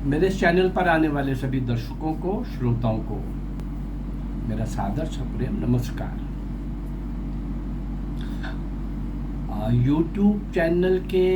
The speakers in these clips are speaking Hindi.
मेरे इस चैनल पर आने वाले सभी दर्शकों को, श्रोताओं को मेरा सादर सप्रेम नमस्कार। यूट्यूब चैनल के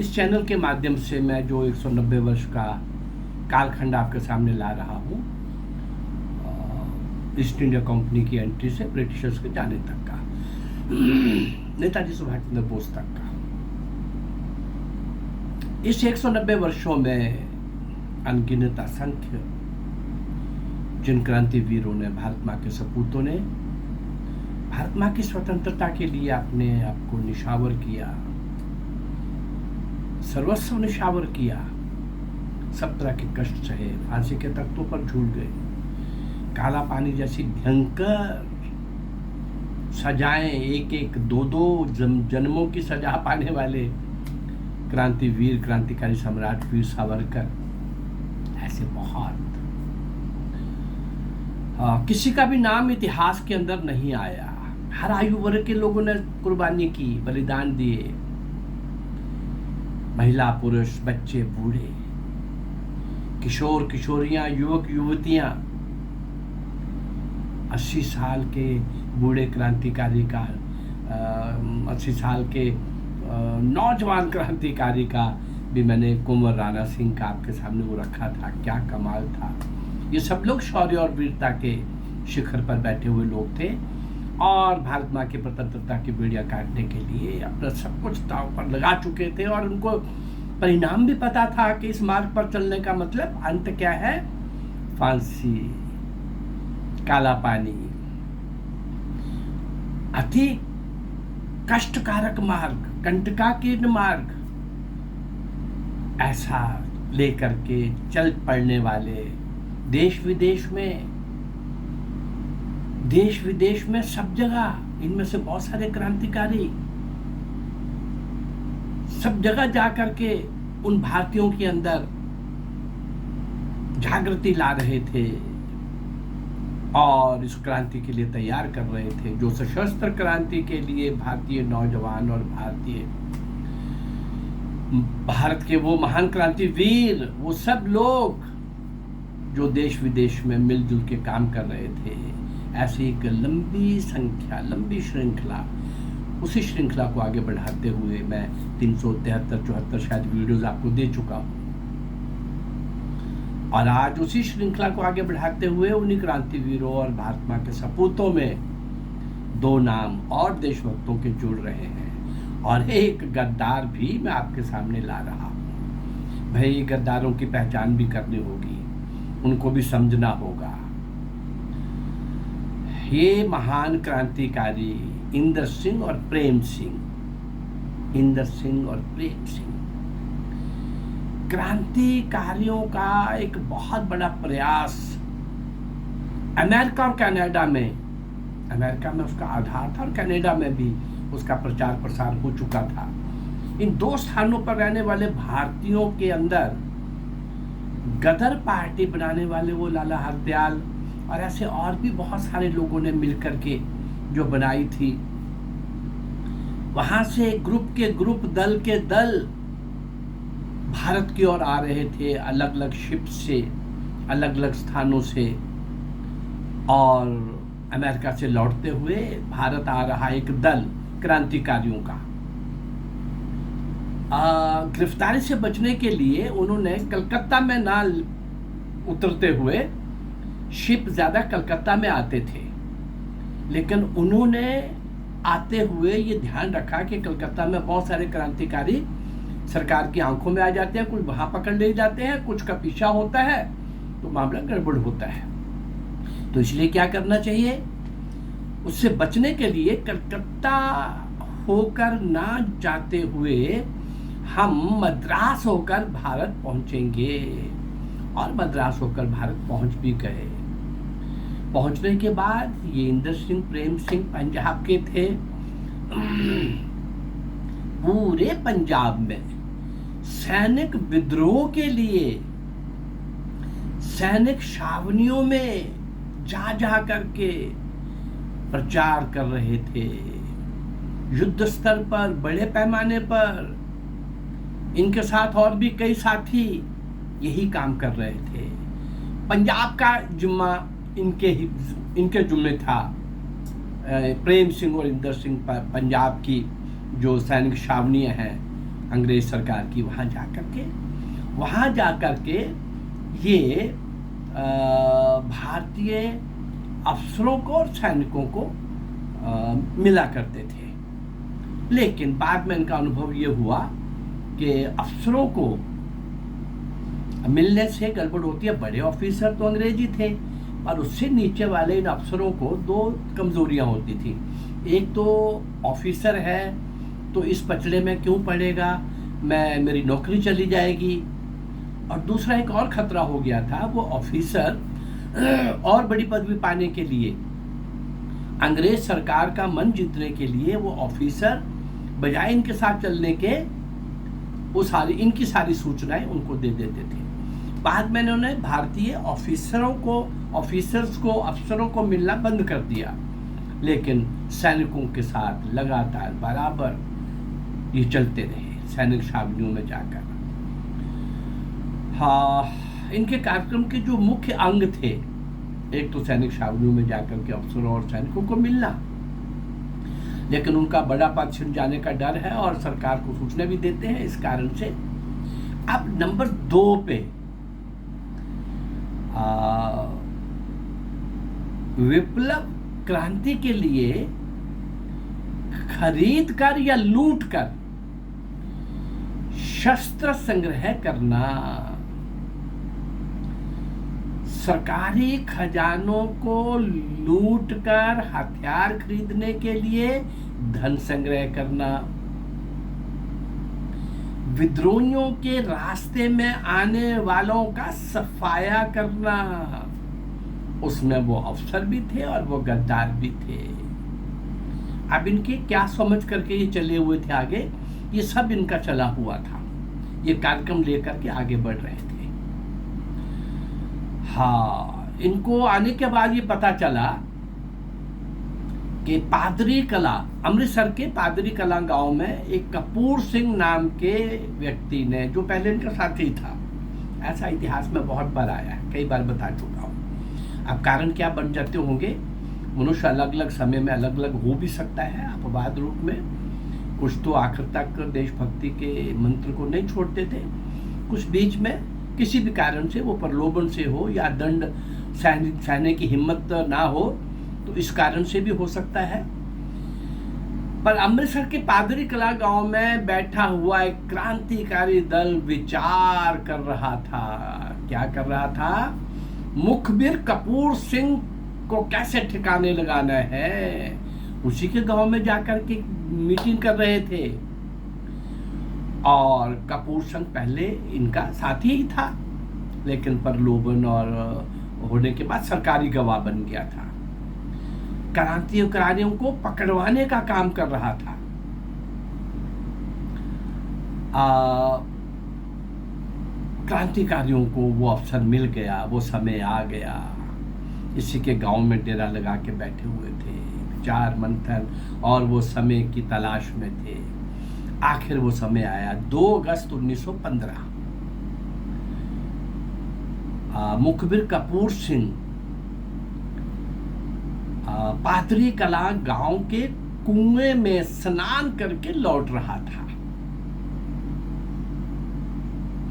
इस चैनल के माध्यम से मैं जो 190 वर्ष का कालखंड आपके सामने ला रहा हूँ, ईस्ट इंडिया कंपनी की एंट्री से ब्रिटिशर्स के जाने तक का, नेताजी सुभाष चंद्र बोस तक का। इस 190 वर्षों में अनगिनत असंख्य जिन क्रांति वीरों ने, भारत माँ के सपूतों ने भारत माँ की स्वतंत्रता के लिए अपने आप को निशावर किया, सर्वस्व निशावर किया, सब तरह के कष्ट सहे, फांसी के तख्तों पर झूल गए, काला पानी जैसी भयंकर सजाएं, एक एक दो दो जन्मों की सजा पाने वाले क्रांतिवीर, क्रांतिकारी सम्राट वीर सावरकर, ऐसे बहुत किसी का भी नाम इतिहास के अंदर नहीं आया। हर आयु वर्ग के लोगों ने कुर्बानी की, बलिदान दिए, महिला, पुरुष, बच्चे, बूढ़े, किशोर, किशोरियां, युवक, युवतियां, 80 साल के बूढ़े क्रांतिकारी का, 80 साल के नौजवान क्रांतिकारी का भी मैंने कुंवर राणा सिंह का आपके सामने वो रखा था। क्या कमाल था। ये सब लोग शौर्य और वीरता के शिखर पर बैठे हुए लोग थे और भारत माँ की स्वतंत्रता की बेड़ियां काटने के लिए अपना सब कुछ दांव पर लगा चुके थे और उनको परिणाम भी पता था कि इस मार्ग पर चलने का मतलब अंत क्या है, फांसी, काला पानी, अति कष्टकारक मार्ग, कंटकाकीर्ण मार्ग, ऐसा लेकर के चल पड़ने वाले देश विदेश में सब जगह, इनमें से बहुत सारे क्रांतिकारी सब जगह जाकर के उन भारतीयों के अंदर जागृति ला रहे थे और इस क्रांति के लिए तैयार कर रहे थे। जो सशस्त्र क्रांति के लिए भारतीय नौजवान और भारत के वो महान क्रांतिवीर, वो सब लोग जो देश विदेश में मिलजुल के काम कर रहे थे, ऐसी एक लंबी संख्या, लंबी श्रृंखला, उसी श्रृंखला को आगे बढ़ाते हुए मैं 373-74 शायद वीडियोस आपको दे चुका हूँ और आज उसी श्रृंखला को आगे बढ़ाते हुए उन्हीं क्रांतिवीरों और भारत माँ के सपूतों में दो नाम और देशभक्तों के जुड़ रहे हैं और एक गद्दार भी मैं आपके सामने ला रहा हूँ। भाई, गद्दारों की पहचान भी करनी होगी, उनको भी समझना होगा। ये महान क्रांतिकारी इंदर सिंह और प्रेम सिंह, क्रांतिकारियों का एक बहुत बड़ा प्रयास अमेरिका और कनाडा में, अमेरिका में उसका आधार था और कनाडा में भी उसका प्रचार प्रसार हो चुका था। इन दो स्थानों पर रहने वाले भारतीयों के अंदर गदर पार्टी बनाने वाले वो लाला हरदयाल और ऐसे और भी बहुत सारे लोगों ने मिलकर के जो बनाई थी, वहां से ग्रुप के ग्रुप, दल के दल भारत की ओर आ रहे थे, अलग अलग शिप से, अलग अलग स्थानों से, और अमेरिका से लौटते हुए भारत आ रहा एक दल क्रांतिकारियों का। गिरफ्तारी से बचने के लिए उन्होंने कलकत्ता में ना उतरते हुए, शिप ज्यादा कलकत्ता में आते थे, लेकिन उन्होंने आते हुए ये ध्यान रखा कि कलकत्ता में बहुत सारे क्रांतिकारी सरकार की आंखों में आ जाते हैं, कुछ वहां पकड़ ले जाते हैं, कुछ का पीछा होता है, तो मामला गड़बड़ होता है। तो इसलिए क्या करना चाहिए, उससे बचने के लिए कलकत्ता होकर ना जाते हुए हम मद्रास होकर भारत पहुंचेंगे, और मद्रास होकर भारत पहुंच भी गए। पहुंचने के बाद ये इंदर सिंह, प्रेम सिंह पंजाब के थे। पूरे पंजाब में सैनिक विद्रोह के लिए सैनिक छावनियों में जा जा करके प्रचार कर रहे थे, युद्ध स्तर पर, बड़े पैमाने पर। इनके साथ और भी कई साथी यही काम कर रहे थे। पंजाब का जिम्मा इनके जुम्मे था। प्रेम सिंह और इंदर सिंह पंजाब की जो सैनिक छावनियाँ हैं अंग्रेज सरकार की, वहाँ जा कर के ये भारतीय अफसरों को और सैनिकों को मिला करते थे। लेकिन बाद में इनका अनुभव ये हुआ कि अफसरों को मिलने से गड़बड़ होती है। बड़े ऑफिसर तो अंग्रेजी थे, पर उससे नीचे वाले इन अफसरों को दो कमजोरियां होती थी। एक तो ऑफिसर है तो इस पचड़े में क्यों पड़ेगा, मेरी नौकरी चली जाएगी। और दूसरा एक और खतरा हो गया था, वो ऑफिसर और बड़ी पदवी पाने के लिए, अंग्रेज सरकार का मन जीतने के लिए, वो ऑफिसर बजाय इनके साथ चलने के इनकी सारी सूचनाएं उनको दे देते थे। बाद में इन्होंने भारतीय अफसरों को मिलना बंद कर दिया, लेकिन सैनिकों के साथ लगातार बराबर ये चलते रहे सैनिक छावनियों में जाकर। हाँ, इनके कार्यक्रम के जो मुख्य अंग थे, एक तो सैनिक छावनियों में जाकर के अफसरों और सैनिकों को मिलना, लेकिन उनका बड़ा पद छिन जाने का डर है और सरकार को सूचना भी देते हैं। इस कारण से अब नंबर 2 पे विप्लव क्रांति के लिए खरीद कर या लूट कर शस्त्र संग्रह करना। सरकारी खजानों को लूट कर हथियार खरीदने के लिए धन संग्रह करना। विद्रोहियों के रास्ते में आने वालों का सफाया करना। उसमें वो अफसर भी थे और वो गद्दार भी थे। अब इनके क्या समझ करके ये चले हुए थे आगे, ये सब इनका चला हुआ था। ये कार्यक्रम लेकर के आगे बढ़ रहे थे। हाँ, इनको आने के बाद ये पता चला कि पादरी कला, अमृतसर के पादरी कला गांव में एक कपूर सिंह नाम के व्यक्ति ने, जो पहले इनका साथी था, ऐसा इतिहास में बहुत बार आया है, कई बार बता चुका हूँ। अब कारण क्या बन जाते होंगे, मनुष्य अलग अलग समय में अलग अलग हो भी सकता है अपवाद रूप में। कुछ तो आखिर तक देशभक्ति के मंत्र को नहीं छोड़ते थे, कुछ बीच में किसी भी कारण से, वो प्रलोभन से हो या दंड सहने की हिम्मत ना हो, तो इस कारण से भी हो सकता है। पर अमृतसर के पादरी कला गांव में बैठा हुआ एक क्रांतिकारी दल विचार कर रहा था। क्या कर रहा था? मुखबिर कपूर सिंह को कैसे ठिकाने लगाना है, उसी के गांव में जाकर के मीटिंग कर रहे थे। और कपूर सिंह पहले इनका साथी ही था, लेकिन प्रलोभन और होने के बाद सरकारी गवाह बन गया था। क्रांतिकारियों को पकड़वाने का काम कर रहा था। क्रांतिकारियों को वो अवसर मिल गया, वो समय आ गया। इसी के गांव में डेरा लगा के बैठे हुए थे, विचार मंथन और वो समय की तलाश में थे। आखिर वो समय आया 2 अगस्त 1915। मुखबिर कपूर सिंह पादरी कला गांव के कुएं में स्नान करके लौट रहा था।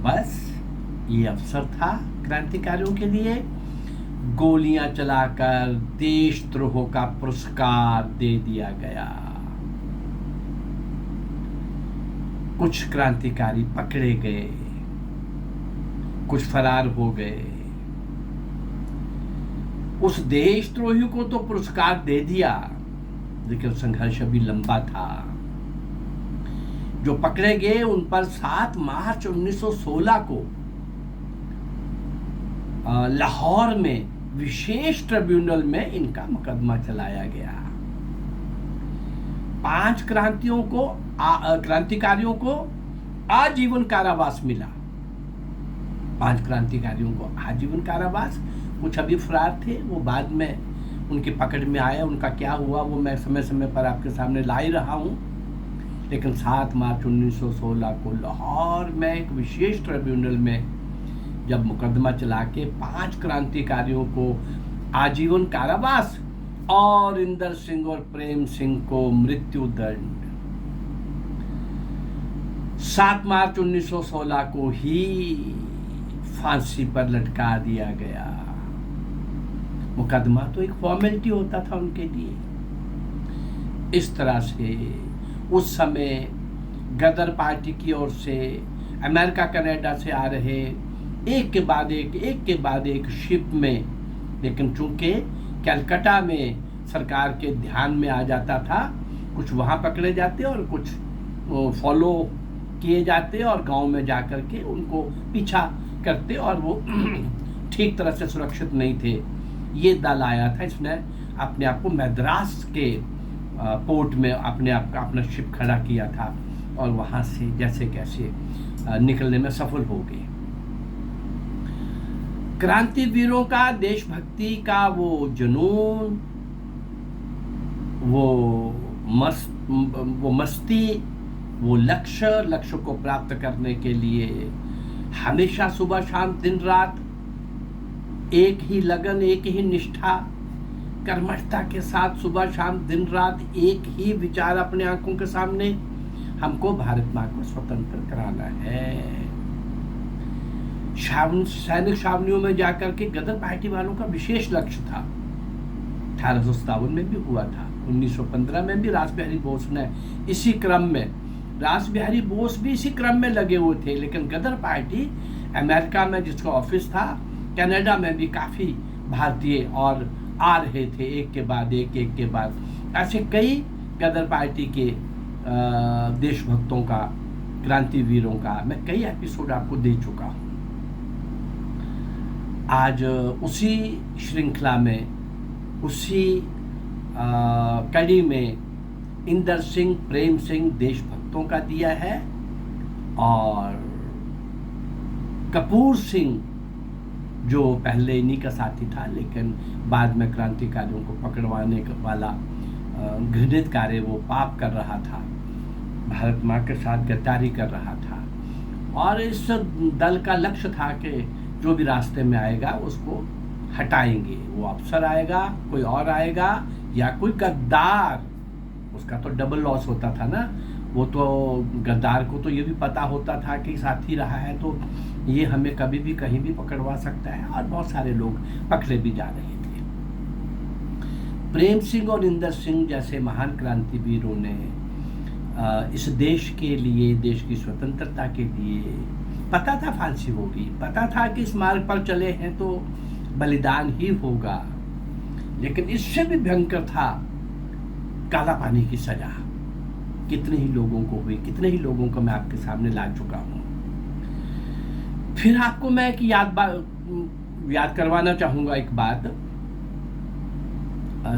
बस ये अवसर था क्रांतिकारियों के लिए। गोलियां चलाकर देशद्रोह का पुरस्कार दे दिया गया। कुछ क्रांतिकारी पकड़े गए, कुछ फरार हो गए। उस देशद्रोही को तो पुरस्कार दे दिया, लेकिन संघर्ष अभी लंबा था। जो पकड़े गए उन पर 7 मार्च 1916 को लाहौर में विशेष ट्रिब्यूनल में इनका मुकदमा चलाया गया। 5 क्रांतिकारियों को आजीवन कारावास मिला। 5 क्रांतिकारियों को आजीवन कारावास। कुछ अभी फरार थे, वो बाद में उनकी पकड़ में आया। उनका क्या हुआ वो मैं समय समय पर आपके सामने ला ही रहा हूँ। लेकिन 7 मार्च 1916 को लाहौर में एक विशेष ट्रिब्यूनल में जब मुकदमा चला के 5 क्रांतिकारियों को आजीवन कारावास और इंदर सिंह और प्रेम सिंह को मृत्यु दंड 7 मार्च 1916 को ही फांसी पर लटका दिया गया। मुकदमा तो एक फॉर्मेलिटी होता था उनके लिए। इस तरह से उस समय गदर पार्टी की ओर से अमेरिका कनाडा से आ रहे एक के बाद एक शिप में, लेकिन चूंकि कलकत्ता में सरकार के ध्यान में आ जाता था, कुछ वहाँ पकड़े जाते और कुछ फॉलो किए जाते और गांव में जाकर के उनको पीछा करते और वो ठीक तरह से सुरक्षित नहीं थे। ये दल आया था, इसने अपने आप को मद्रास के पोर्ट में अपना शिप खड़ा किया था और वहाँ से जैसे कैसे निकलने में सफल हो गए। क्रांतिवीरों का देशभक्ति का वो जुनून, वो मस्ती, वो लक्ष्य को प्राप्त करने के लिए हमेशा सुबह शाम दिन रात एक ही लगन, एक ही निष्ठा, कर्मठता के साथ सुबह शाम दिन रात एक ही विचार अपने आंखों के सामने, हमको भारत माँ को स्वतंत्र कराना है। सैनिक छावनियों में जाकर के गदर पार्टी वालों का विशेष लक्ष्य था। 1857 में भी हुआ था, 1915 में भी रासबिहारी बोस ने इसी क्रम में, रासबिहारी बोस भी इसी क्रम में लगे हुए थे। लेकिन गदर पार्टी अमेरिका में जिसका ऑफिस था, कनाडा में भी काफ़ी भारतीय और आ रहे थे एक के बाद ऐसे कई गदर पार्टी के देशभक्तों का, क्रांतिवीरों का मैं कई एपिसोड आपको दे चुका हूँ। आज उसी श्रृंखला में, उसी कड़ी में इंदर सिंह, प्रेम सिंह देशभक्तों का दिया है और कपूर सिंह जो पहले इन्हीं का साथी था लेकिन बाद में क्रांतिकारियों को पकड़वाने वाला घृणित कार्य वो पाप कर रहा था, भारत माँ के साथ गद्दारी कर रहा था। और इस दल का लक्ष्य था कि जो भी रास्ते में आएगा उसको हटाएंगे। वो अफसर आएगा, कोई और आएगा या कोई गद्दार, उसका तो डबल लॉस होता था ना। वो तो गद्दार को तो ये भी पता होता था कि साथी रहा है तो ये हमें कभी भी कहीं भी पकड़वा सकता है, और बहुत सारे लोग पकड़े भी जा रहे थे। प्रेम सिंह और इंदर सिंह जैसे महान क्रांतिवीरों ने इस देश के लिए, देश की स्वतंत्रता के लिए, पता था फांसी होगी, पता था कि इस मार्ग पर चले हैं तो बलिदान ही होगा, लेकिन इससे भी भयंकर था काला पानी की सजा। कितने ही लोगों को हुई, कितने ही लोगों को मैं आपके सामने ला चुका हूँ। फिर आपको मैं एक याद करवाना चाहूँगा एक बात,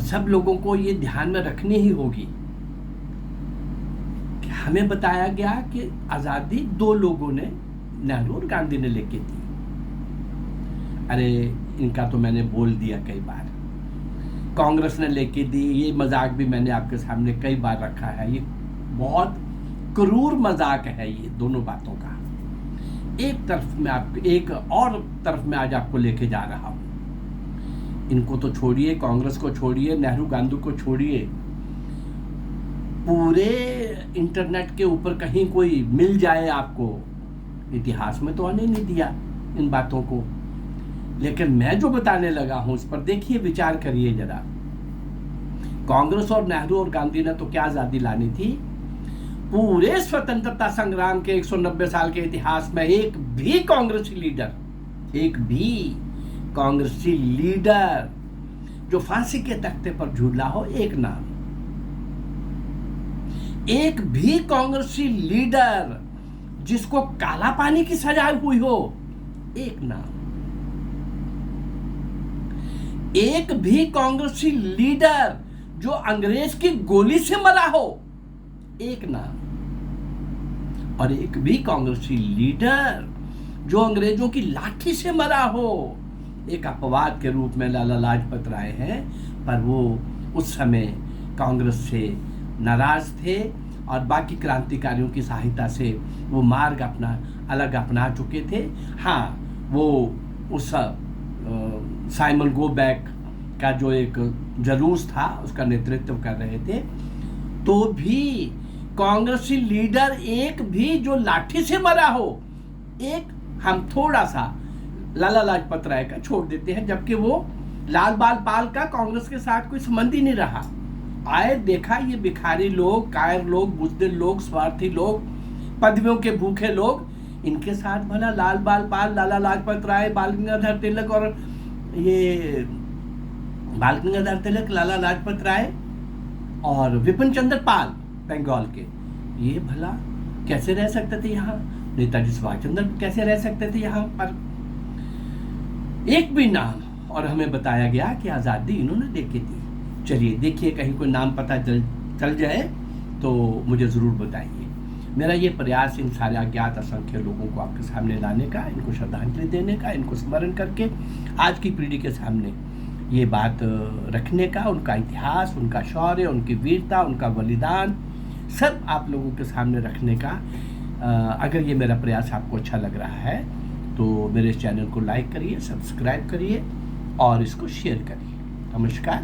सब लोगों को ये ध्यान में रखनी ही होगी कि हमें बताया गया कि आज़ादी 2 लोगों ने, नेहरू और गांधी ने लेके दी। अरे इनका तो मैंने बोल दिया कई बार, कांग्रेस ने लेके दी, ये मजाक भी मैंने आपके सामने कई बार रखा है। ये बहुत क्रूर मजाक है ये दोनों बातों का। एक तरफ में आज आपको लेके जा रहा हूँ। इनको तो छोड़िए, कांग्रेस को छोड़िए, नेहरू गांधी को छोड़िए, पूरे इंटरनेट के ऊपर कहीं कोई मिल जाए आपको, इतिहास में तो आने नहीं दिया इन बातों को। लेकिन मैं जो बताने लगा हूं उस पर देखिए, विचार करिए जरा। कांग्रेस और नेहरू और गांधी ने तो क्या आजादी लानी थी? पूरे स्वतंत्रता संग्राम के 190 साल के इतिहास में एक भी कांग्रेसी लीडर जो फांसी के तख्ते पर झूला हो, एक नाम। एक भी कांग्रेसी लीडर जिसको काला पानी की सजा हुई हो, एक नाम। एक भी कांग्रेसी लीडर जो अंग्रेज की गोली से मरा हो, एक नाम। और एक भी कांग्रेसी लीडर जो अंग्रेजों की लाठी से मरा हो, एक अपवाद के रूप में लाला लाजपत राय हैं, पर वो उस समय कांग्रेस से नाराज थे और बाकी क्रांतिकारियों की सहायता से वो मार्ग अपना अलग अपना चुके थे। हाँ, वो उस साइमन गो बैक का जो एक जलूस था उसका नेतृत्व कर रहे थे, तो भी कांग्रेसी लीडर एक भी जो लाठी से मरा हो, एक हम थोड़ा सा लाला लाजपत राय का छोड़ देते हैं, जबकि वो लाल बाल पाल का कांग्रेस के साथ कोई संबंध ही नहीं रहा। आए देखा ये भिखारी लोग, कायर लोग, बुजदिल लोग, स्वार्थी लोग, पदवियों के भूखे लोग, इनके साथ भला लाल बाल पाल, लाला लाजपत राय, बाल गंगाधर तिलक और ये बाल गंगाधर तिलक, लाला लाजपत राय और विपिन चंद्र पाल बंगाल के, ये भला कैसे रह सकते थे यहाँ? नेताजी सुभाष चंद्र कैसे रह सकते थे यहाँ पर? एक भी नाम, और हमें बताया गया कि आज़ादी इन्होंने देखी थी। चलिए देखिए, कहीं कोई नाम पता चल जाए तो मुझे ज़रूर बताइए। मेरा ये प्रयास इन सारे अज्ञात असंख्य लोगों को आपके सामने लाने का, इनको श्रद्धांजलि देने का, इनको स्मरण करके आज की पीढ़ी के सामने ये बात रखने का, उनका इतिहास, उनका शौर्य, उनकी वीरता, उनका बलिदान सब आप लोगों के सामने रखने का। अगर ये मेरा प्रयास आपको अच्छा लग रहा है तो मेरे इस चैनल को लाइक करिए, सब्सक्राइब करिए और इसको शेयर करिए। नमस्कार।